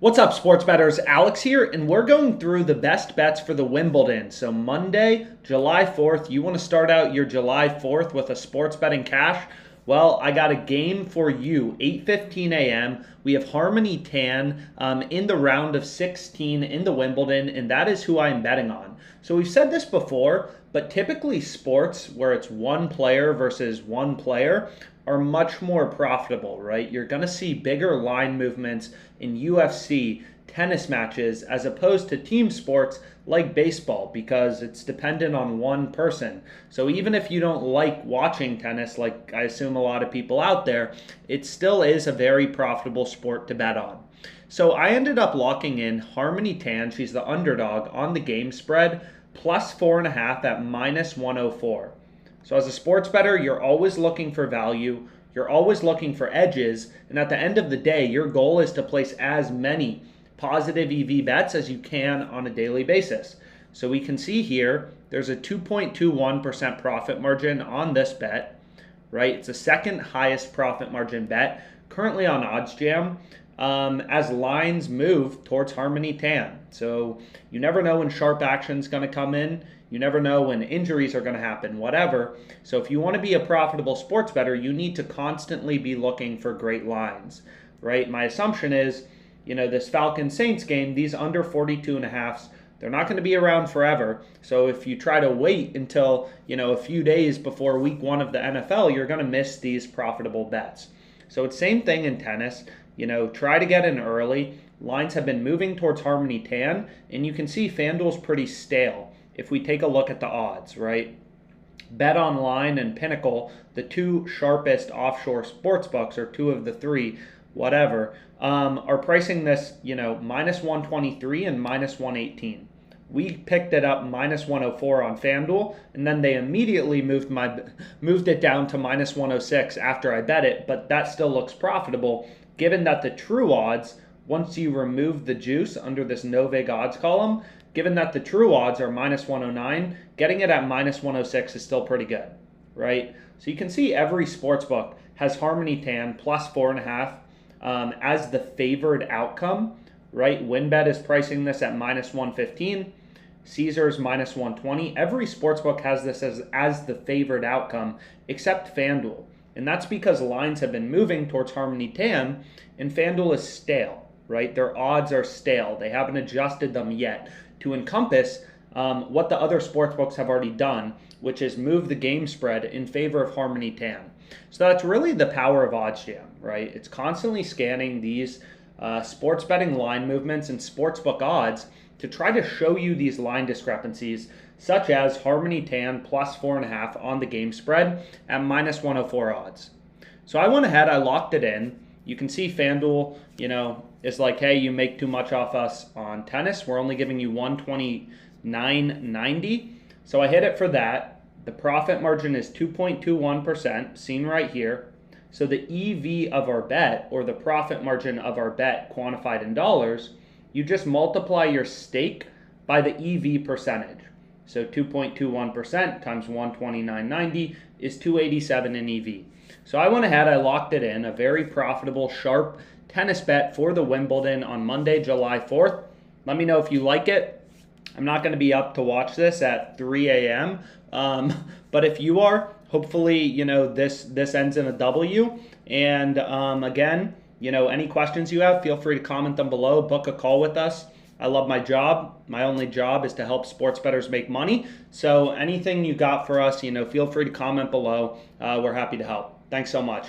What's up, sports bettors? Alex here, and we're going through the best bets for the Wimbledon. So Monday, July 4th, you want to start out your July 4th with a sports betting cash? Well, I got a game for you, 8:15 a.m. We have Harmony Tan in the round of 16 in the Wimbledon, and that is who I'm betting on. So we've said this before, but typically sports where it's one player versus one player are much more profitable, right? You're going to see bigger line movements in UFC, tennis matches, as opposed to team sports like baseball because it's dependent on one person. So even if you don't like watching tennis, like I assume a lot of people out there, it still is a very profitable sport to bet on. So I ended up locking in Harmony Tan. She's the underdog on the game spread, plus 4.5 at minus 104. So as a sports bettor, you're always looking for value, you're always looking for edges, and at the end of the day, your goal is to place as many positive EV bets as you can on a daily basis. So we can see here, there's a 2.21% profit margin on this bet, right? It's the second highest profit margin bet currently on OddsJam as lines move towards Harmony Tan. So you never know when sharp action is going to come in. You never know when injuries are going to happen, whatever. So if you want to be a profitable sports bettor, you need to constantly be looking for great lines, right? My assumption is, this Falcons-Saints game, these under 42.5s, they're not going to be around forever. So if you try to wait until, a few days before week 1 of the NFL, you're going to miss these profitable bets. So it's same thing in tennis. Try to get in early. Lines have been moving towards Harmony Tan, and you can see FanDuel's pretty stale if we take a look at the odds, right? Bet Online and Pinnacle, the two sharpest offshore sports books, or two of the three, whatever, are pricing this, minus 123 and minus 118. We picked it up minus 104 on FanDuel, and then they immediately moved it down to minus 106 after I bet it, but that still looks profitable, given that the true odds, once you remove the juice under this no vig odds column, given that the true odds are minus 109, getting it at minus 106 is still pretty good, right? So you can see every sportsbook has Harmony Tan plus 4.5 as the favored outcome, right? WinBet is pricing this at minus 115. Caesars minus 120. Every sportsbook has this as the favored outcome except FanDuel. And that's because lines have been moving towards Harmony Tan, and FanDuel is stale, right? Their odds are stale. They haven't adjusted them yet to encompass what the other sportsbooks have already done, which is move the game spread in favor of Harmony Tan. So that's really the power of OddsJam, right? It's constantly scanning these sports betting line movements and sportsbook odds to try to show you these line discrepancies, such as Harmony Tan plus 4.5 on the game spread at minus 104 odds. So I went ahead, I locked it in. You can see FanDuel, is like, hey, you make too much off us on tennis. We're only giving you 129.90. So I hit it for that. The profit margin is 2.21%, seen right here. So the EV of our bet, or the profit margin of our bet quantified in dollars, you just multiply your stake by the EV percentage. So 2.21% times 129.90 is 287 in EV. So I went ahead, I locked it in, a very profitable, sharp tennis bet for the Wimbledon on Monday, July 4th. Let me know if you like it. I'm not going to be up to watch this at 3 a.m., but if you are, hopefully, this ends in a W. And again, any questions you have, feel free to comment them below, book a call with us. I love my job. My only job is to help sports bettors make money. So anything you got for us, feel free to comment below. We're happy to help. Thanks so much.